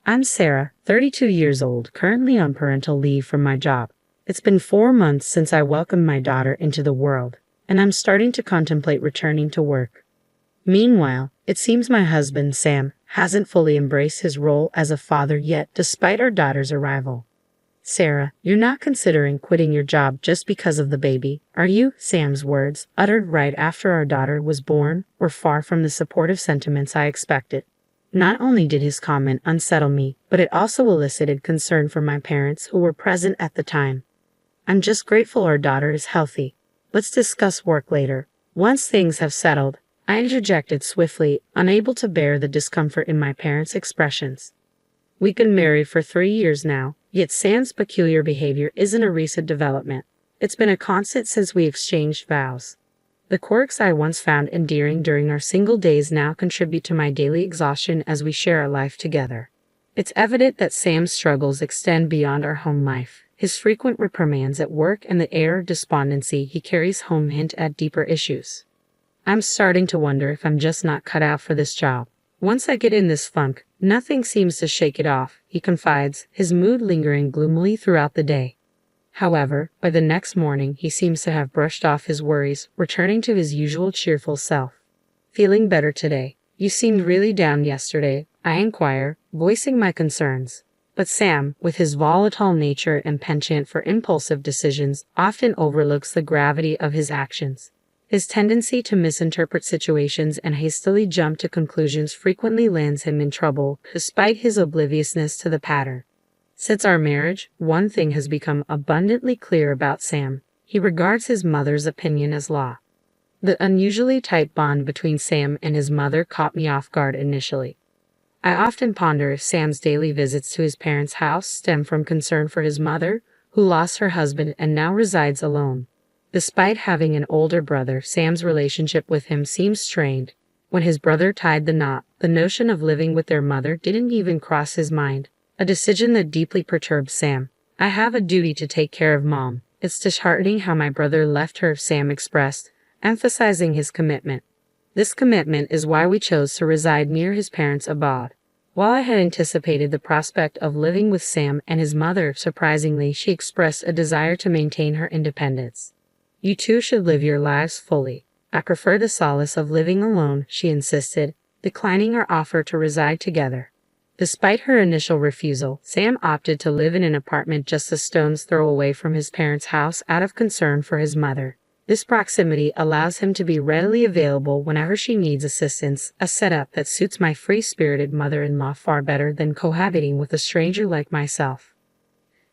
I'm Sarah, 32 years old, currently on parental leave from my job. It's been 4 months since I welcomed my daughter into the world, and I'm starting to contemplate returning to work. Meanwhile, it seems my husband, Sam, hasn't fully embraced his role as a father yet, despite our daughter's arrival. Sarah, you're not considering quitting your job just because of the baby, are you? Sam's words, uttered right after our daughter was born, were far from the supportive sentiments I expected. Not only did his comment unsettle me, but it also elicited concern from my parents who were present at the time. I'm just grateful our daughter is healthy. Let's discuss work later. Once things have settled, I interjected swiftly, unable to bear the discomfort in my parents' expressions. We've been married for 3 years now, yet Sam's peculiar behavior isn't a recent development. It's been a constant since we exchanged vows. The quirks I once found endearing during our single days now contribute to my daily exhaustion as we share our life together. It's evident that Sam's struggles extend beyond our home life. His frequent reprimands at work and the air of despondency he carries home hint at deeper issues. I'm starting to wonder if I'm just not cut out for this job. Once I get in this funk, nothing seems to shake it off, he confides, his mood lingering gloomily throughout the day. However, by the next morning he seems to have brushed off his worries, returning to his usual cheerful self. Feeling better today? You seemed really down yesterday, I inquire, voicing my concerns. But Sam, with his volatile nature and penchant for impulsive decisions, often overlooks the gravity of his actions. His tendency to misinterpret situations and hastily jump to conclusions frequently lands him in trouble, despite his obliviousness to the pattern. Since our marriage, one thing has become abundantly clear about Sam. He regards his mother's opinion as law. The unusually tight bond between Sam and his mother caught me off guard initially. I often ponder if Sam's daily visits to his parents' house stem from concern for his mother, who lost her husband and now resides alone. Despite having an older brother, Sam's relationship with him seems strained. When his brother tied the knot, the notion of living with their mother didn't even cross his mind, a decision that deeply perturbed Sam. I have a duty to take care of Mom. It's disheartening how my brother left her, Sam expressed, emphasizing his commitment. This commitment is why we chose to reside near his parents abroad. While I had anticipated the prospect of living with Sam and his mother, surprisingly, she expressed a desire to maintain her independence. You two should live your lives fully. I prefer the solace of living alone, she insisted, declining our offer to reside together. Despite her initial refusal, Sam opted to live in an apartment just a stone's throw away from his parents' house out of concern for his mother. This proximity allows him to be readily available whenever she needs assistance, a setup that suits my free-spirited mother-in-law far better than cohabiting with a stranger like myself.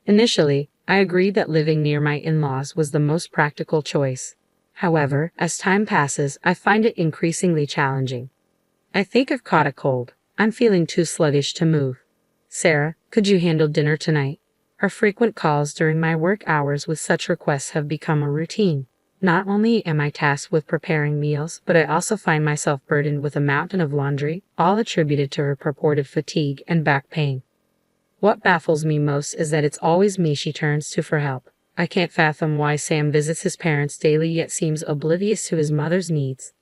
Initially, I agreed that living near my in-laws was the most practical choice. However, as time passes, I find it increasingly challenging. I think I've caught a cold. I'm feeling too sluggish to move. Sarah, could you handle dinner tonight? Her frequent calls during my work hours with such requests have become a routine. Not only am I tasked with preparing meals, but I also find myself burdened with a mountain of laundry, all attributed to her purported fatigue and back pain. What baffles me most is that it's always me she turns to for help. I can't fathom why Sam visits his parents daily yet seems oblivious to his mother's needs.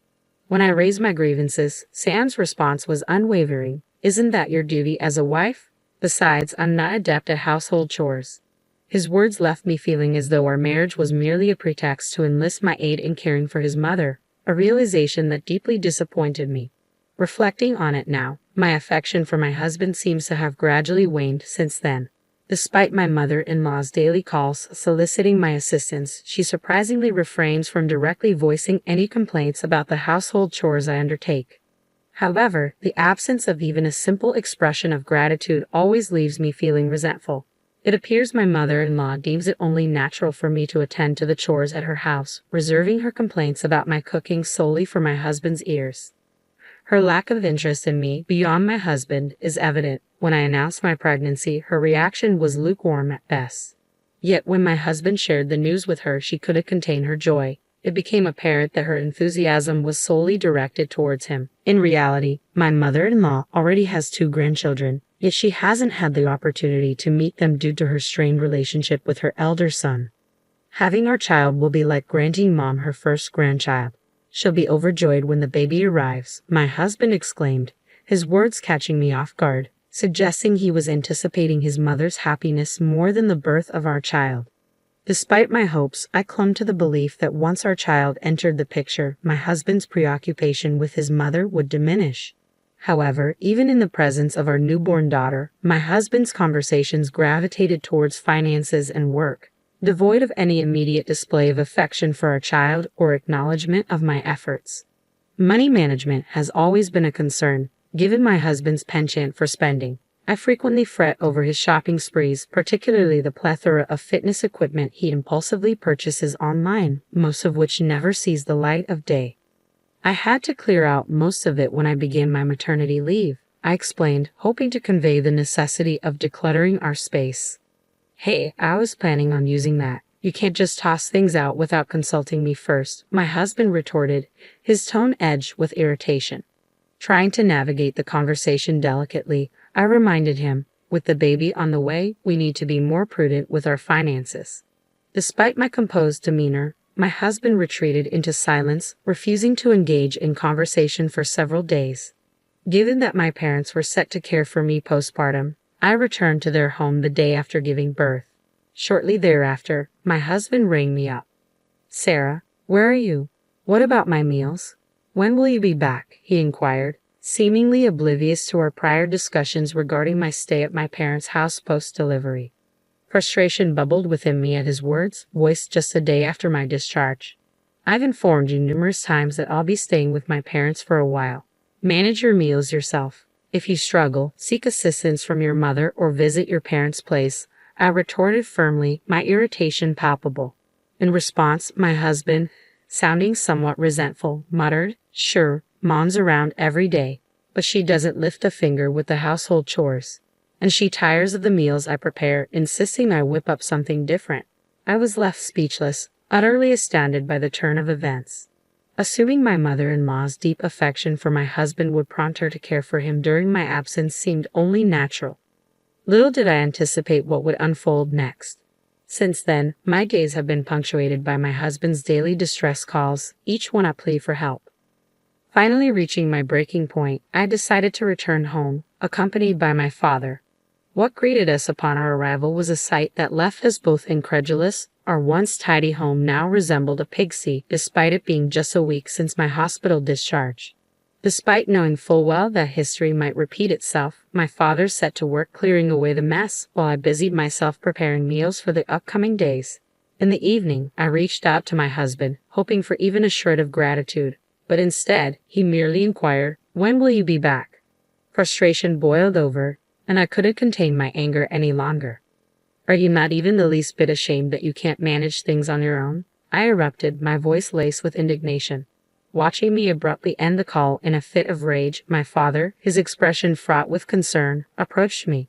When I raised my grievances, Sam's response was unwavering. Isn't that your duty as a wife? Besides, I'm not adept at household chores. His words left me feeling as though our marriage was merely a pretext to enlist my aid in caring for his mother, a realization that deeply disappointed me. Reflecting on it now, my affection for my husband seems to have gradually waned since then. Despite my mother-in-law's daily calls soliciting my assistance, she surprisingly refrains from directly voicing any complaints about the household chores I undertake. However, the absence of even a simple expression of gratitude always leaves me feeling resentful. It appears my mother-in-law deems it only natural for me to attend to the chores at her house, reserving her complaints about my cooking solely for my husband's ears. Her lack of interest in me, beyond my husband, is evident. When I announced my pregnancy, her reaction was lukewarm at best. Yet when my husband shared the news with her, she couldn't contain her joy. It became apparent that her enthusiasm was solely directed towards him. In reality, my mother-in-law already has 2 grandchildren, yet she hasn't had the opportunity to meet them due to her strained relationship with her elder son. Having our child will be like granting Mom her first grandchild. She'll be overjoyed when the baby arrives, my husband exclaimed, his words catching me off guard. suggesting he was anticipating his mother's happiness more than the birth of our child. Despite my hopes, I clung to the belief that once our child entered the picture, my husband's preoccupation with his mother would diminish. However, even in the presence of our newborn daughter, my husband's conversations gravitated towards finances and work, devoid of any immediate display of affection for our child or acknowledgement of my efforts. Money management has always been a concern, given my husband's penchant for spending. I frequently fret over his shopping sprees, particularly the plethora of fitness equipment he impulsively purchases online, most of which never sees the light of day. I had to clear out most of it when I began my maternity leave, I explained, hoping to convey the necessity of decluttering our space. Hey, I was planning on using that. You can't just toss things out without consulting me first, my husband retorted, his tone edged with irritation. Trying to navigate the conversation delicately, I reminded him, with the baby on the way, we need to be more prudent with our finances. Despite my composed demeanor, my husband retreated into silence, refusing to engage in conversation for several days. Given that my parents were set to care for me postpartum, I returned to their home the day after giving birth. Shortly thereafter, my husband rang me up. "Sarah, where are you? What about my meals? When will you be back?" he inquired, seemingly oblivious to our prior discussions regarding my stay at my parents' house post-delivery. Frustration bubbled within me at his words, voiced just a day after my discharge. "I've informed you numerous times that I'll be staying with my parents for a while. Manage your meals yourself. If you struggle, seek assistance from your mother or visit your parents' place," I retorted firmly, my irritation palpable. In response, my husband, sounding somewhat resentful, muttered, "Sure, Mom's around every day, but she doesn't lift a finger with the household chores. And she tires of the meals I prepare, insisting I whip up something different." I was left speechless, utterly astounded by the turn of events. Assuming my mother-in-law's deep affection for my husband would prompt her to care for him during my absence seemed only natural. Little did I anticipate what would unfold next. Since then, my days have been punctuated by my husband's daily distress calls, each one a plea for help. Finally reaching my breaking point, I decided to return home, accompanied by my father. What greeted us upon our arrival was a sight that left us both incredulous. Our once tidy home now resembled a pigsty, despite it being just a week since my hospital discharge. Despite knowing full well that history might repeat itself, my father set to work clearing away the mess while I busied myself preparing meals for the upcoming days. In the evening, I reached out to my husband, hoping for even a shred of gratitude, but instead, he merely inquired, "When will you be back?" Frustration boiled over, and I couldn't contain my anger any longer. "Are you not even the least bit ashamed that you can't manage things on your own?" I erupted, my voice laced with indignation. Watching me abruptly end the call in a fit of rage, my father, his expression fraught with concern, approached me.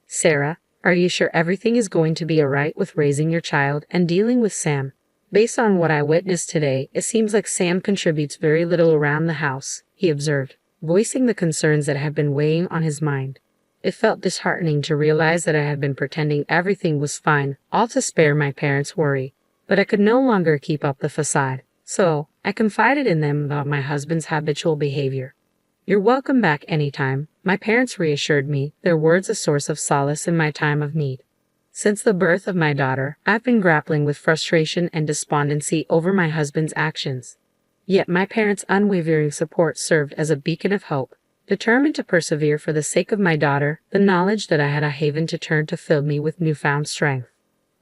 "Sarah, are you sure everything is going to be all right with raising your child and dealing with Sam? Based on what I witnessed today, it seems like Sam contributes very little around the house," he observed, voicing the concerns that had been weighing on his mind. It felt disheartening to realize that I had been pretending everything was fine, all to spare my parents' worry. But I could no longer keep up the facade. So, I confided in them about my husband's habitual behavior. "You're welcome back anytime," my parents reassured me, their words a source of solace in my time of need. Since the birth of my daughter, I've been grappling with frustration and despondency over my husband's actions. Yet my parents' unwavering support served as a beacon of hope. Determined to persevere for the sake of my daughter, the knowledge that I had a haven to turn to filled me with newfound strength.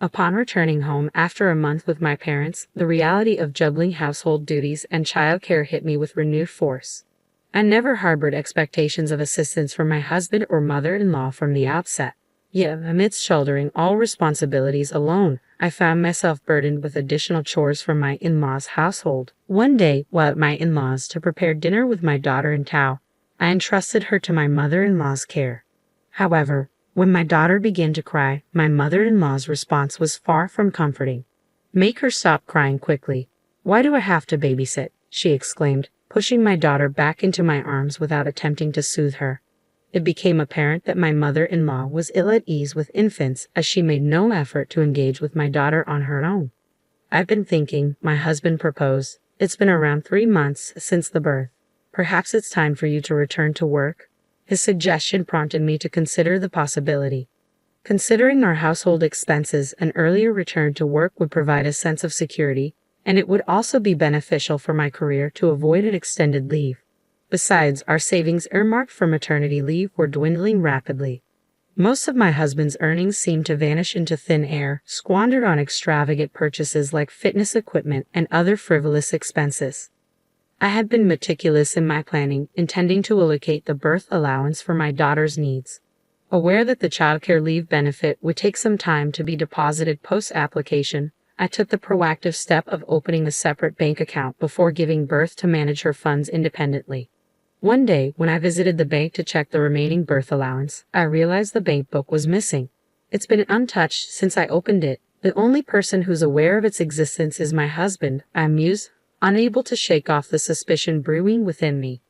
Upon returning home after a month with my parents, the reality of juggling household duties and childcare hit me with renewed force. I never harbored expectations of assistance from my husband or mother-in-law from the outset. Yet, amidst shouldering all responsibilities alone, I found myself burdened with additional chores from my in-laws' household. One day, while at my in-laws to prepare dinner with my daughter in tow, I entrusted her to my mother-in-law's care. However, when my daughter began to cry, my mother-in-law's response was far from comforting. "Make her stop crying quickly. Why do I have to babysit?" she exclaimed, pushing my daughter back into my arms without attempting to soothe her. It became apparent that my mother-in-law was ill at ease with infants as she made no effort to engage with my daughter on her own. "I've been thinking," my husband proposed. "It's been around 3 months since the birth. Perhaps it's time for you to return to work." His suggestion prompted me to consider the possibility. Considering our household expenses, an earlier return to work would provide a sense of security, and it would also be beneficial for my career to avoid an extended leave. Besides, our savings earmarked for maternity leave were dwindling rapidly. Most of my husband's earnings seemed to vanish into thin air, squandered on extravagant purchases like fitness equipment and other frivolous expenses. I had been meticulous in my planning, intending to allocate the birth allowance for my daughter's needs. Aware that the childcare leave benefit would take some time to be deposited post-application, I took the proactive step of opening a separate bank account before giving birth to manage her funds independently. One day, when I visited the bank to check the remaining birth allowance, I realized the bank book was missing. It's been untouched since I opened it. The only person who's aware of its existence is my husband, I mused, unable to shake off the suspicion brewing within me.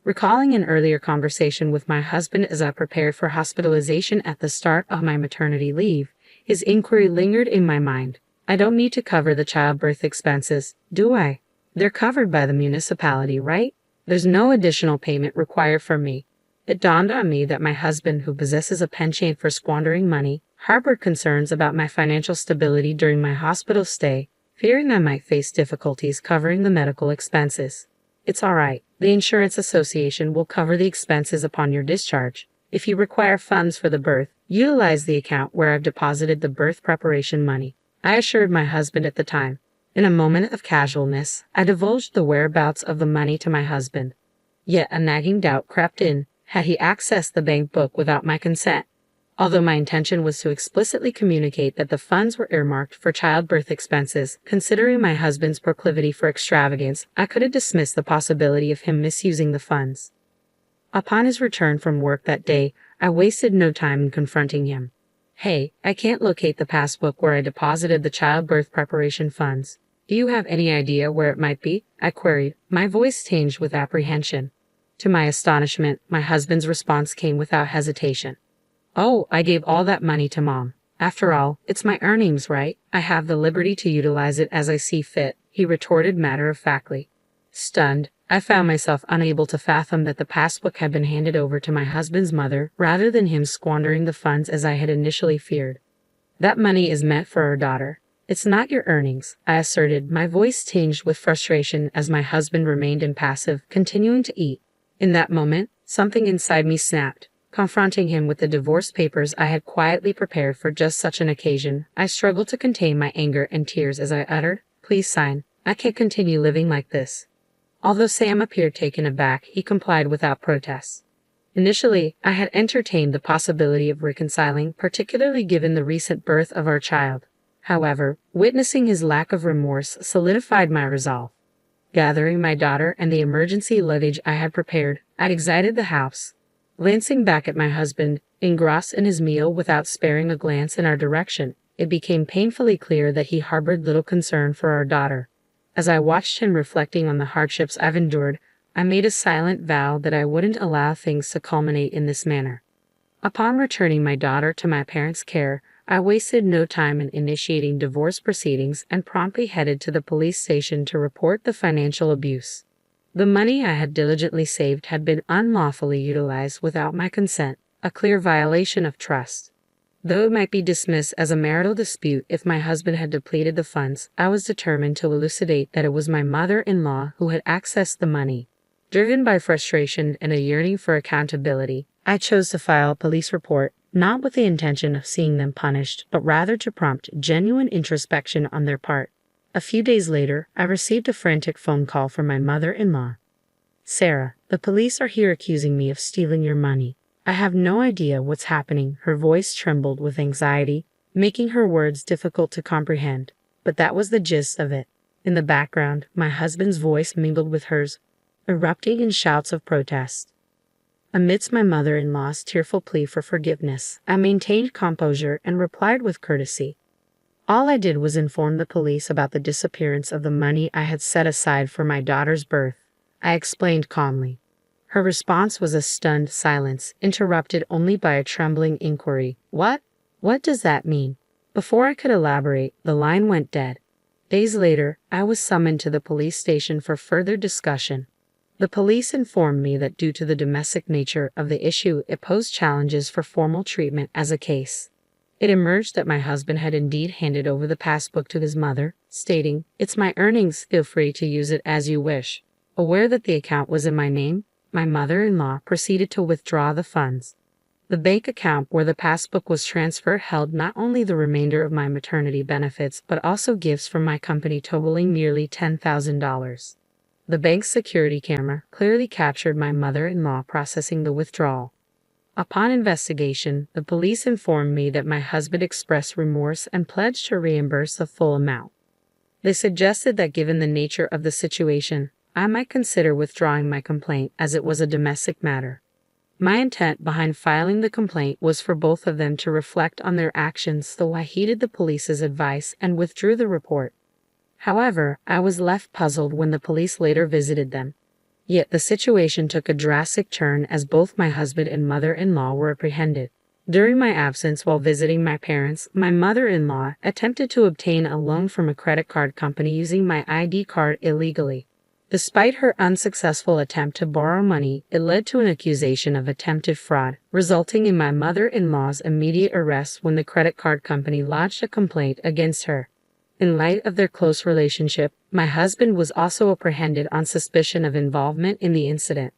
Recalling an earlier conversation with my husband as I prepared for hospitalization at the start of my maternity leave, his inquiry lingered in my mind. I don't need to cover the childbirth expenses, do I? They're covered by the municipality, right? There's no additional payment required from me. It dawned on me that my husband, who possesses a penchant for squandering money, harbored concerns about my financial stability during my hospital stay, fearing I might face difficulties covering the medical expenses. It's all right. The Insurance Association will cover the expenses upon your discharge. If you require funds for the birth, utilize the account where I've deposited the birth preparation money, I assured my husband at the time. In a moment of casualness, I divulged the whereabouts of the money to my husband. Yet a nagging doubt crept in. Had he accessed the bank book without my consent? Although my intention was to explicitly communicate that the funds were earmarked for childbirth expenses, considering my husband's proclivity for extravagance, I couldn't dismiss the possibility of him misusing the funds. Upon his return from work that day, I wasted no time in confronting him. Hey, I can't locate the passbook where I deposited the childbirth preparation funds. Do you have any idea where it might be? I queried, my voice tinged with apprehension. To my astonishment, my husband's response came without hesitation. Oh, I gave all that money to Mom. After all, it's my earnings, right? I have the liberty to utilize it as I see fit, he retorted matter-of-factly. Stunned, I found myself unable to fathom that the passbook had been handed over to my husband's mother rather than him squandering the funds as I had initially feared. That money is meant for our daughter. It's not your earnings, I asserted, my voice tinged with frustration as my husband remained impassive, continuing to eat. In that moment, something inside me snapped. Confronting him with the divorce papers I had quietly prepared for just such an occasion, I struggled to contain my anger and tears as I uttered, "Please sign. I can't continue living like this." Although Sam appeared taken aback, he complied without protest. Initially, I had entertained the possibility of reconciling, particularly given the recent birth of our child. However, witnessing his lack of remorse solidified my resolve. Gathering my daughter and the emergency luggage I had prepared, I exited the house. Glancing back at my husband, engrossed in his meal without sparing a glance in our direction, it became painfully clear that he harbored little concern for our daughter. As I watched him reflecting on the hardships I've endured, I made a silent vow that I wouldn't allow things to culminate in this manner. Upon returning my daughter to my parents' care, I wasted no time in initiating divorce proceedings and promptly headed to the police station to report the financial abuse. The money I had diligently saved had been unlawfully utilized without my consent, a clear violation of trust. Though it might be dismissed as a marital dispute if my husband had depleted the funds, I was determined to elucidate that it was my mother-in-law who had accessed the money. Driven by frustration and a yearning for accountability, I chose to file a police report, not with the intention of seeing them punished, but rather to prompt genuine introspection on their part. A few days later, I received a frantic phone call from my mother-in-law. "Sarah, the police are here accusing me of stealing your money. I have no idea what's happening." Her voice trembled with anxiety, making her words difficult to comprehend. But that was the gist of it. In the background, my husband's voice mingled with hers, erupting in shouts of protest. Amidst my mother-in-law's tearful plea for forgiveness, I maintained composure and replied with courtesy. All I did was inform the police about the disappearance of the money I had set aside for my daughter's birth, I explained calmly. Her response was a stunned silence, interrupted only by a trembling inquiry. What? What does that mean? Before I could elaborate, the line went dead. Days later, I was summoned to the police station for further discussion. The police informed me that due to the domestic nature of the issue, it posed challenges for formal treatment as a case. It emerged that my husband had indeed handed over the passbook to his mother, stating, "It's my earnings, feel free to use it as you wish." Aware that the account was in my name, my mother-in-law proceeded to withdraw the funds. The bank account where the passbook was transferred held not only the remainder of my maternity benefits but also gifts from my company totaling nearly $10,000. The bank's security camera clearly captured my mother-in-law processing the withdrawal. Upon investigation, the police informed me that my husband expressed remorse and pledged to reimburse the full amount. They suggested that given the nature of the situation, I might consider withdrawing my complaint as it was a domestic matter. My intent behind filing the complaint was for both of them to reflect on their actions, though I heeded the police's advice and withdrew the report. However, I was left puzzled when the police later visited them. Yet the situation took a drastic turn as both my husband and mother-in-law were apprehended. During my absence while visiting my parents, my mother-in-law attempted to obtain a loan from a credit card company using my ID card illegally. Despite her unsuccessful attempt to borrow money, it led to an accusation of attempted fraud, resulting in my mother-in-law's immediate arrest when the credit card company lodged a complaint against her. In light of their close relationship, my husband was also apprehended on suspicion of involvement in the incident.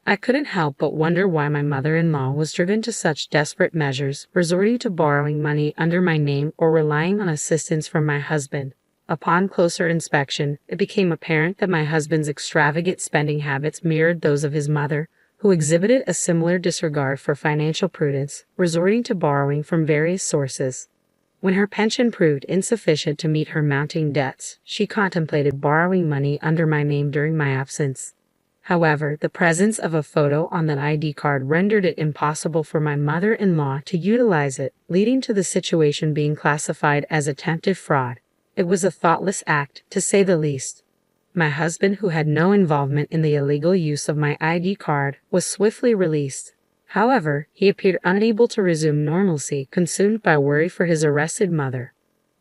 I couldn't help but wonder why my mother-in-law was driven to such desperate measures, resorting to borrowing money under my name or relying on assistance from my husband. Upon closer inspection, it became apparent that my husband's extravagant spending habits mirrored those of his mother, who exhibited a similar disregard for financial prudence, resorting to borrowing from various sources. When her pension proved insufficient to meet her mounting debts, she contemplated borrowing money under my name during my absence. However, the presence of a photo on that ID card rendered it impossible for my mother-in-law to utilize it, leading to the situation being classified as attempted fraud. It was a thoughtless act, to say the least. My husband, who had no involvement in the illegal use of my ID card, was swiftly released. However, he appeared unable to resume normalcy, consumed by worry for his arrested mother.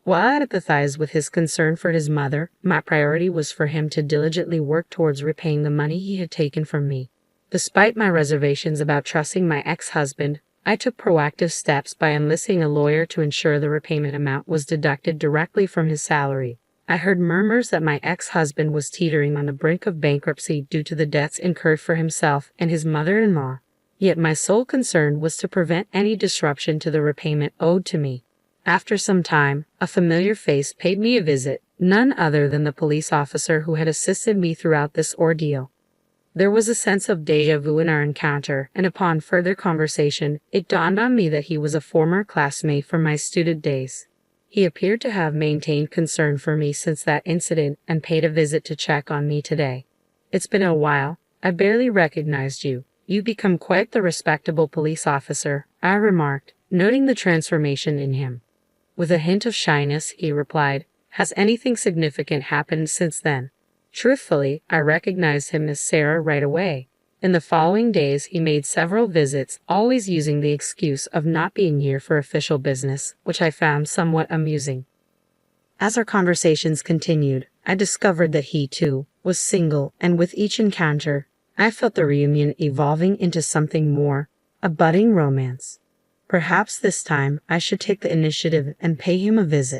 While I empathized with his concern for his mother, my priority was for him to diligently work towards repaying the money he had taken from me. Despite my reservations about trusting my ex-husband, I took proactive steps by enlisting a lawyer to ensure the repayment amount was deducted directly from his salary. I heard murmurs that my ex-husband was teetering on the brink of bankruptcy due to the debts incurred for himself and his mother-in-law. Yet my sole concern was to prevent any disruption to the repayment owed to me. After some time, a familiar face paid me a visit, none other than the police officer who had assisted me throughout this ordeal. There was a sense of déjà vu in our encounter, and upon further conversation, it dawned on me that he was a former classmate from my student days. He appeared to have maintained concern for me since that incident and paid a visit to check on me today. "It's been a while. I barely recognized you. You've become quite the respectable police officer," I remarked, noting the transformation in him. With a hint of shyness, he replied, "Has anything significant happened since then?" Truthfully, I recognized him as Sarah right away. In the following days, he made several visits, always using the excuse of not being here for official business, which I found somewhat amusing. As our conversations continued, I discovered that he, too, was single, and with each encounter, I felt the reunion evolving into something more, a budding romance. Perhaps this time I should take the initiative and pay him a visit.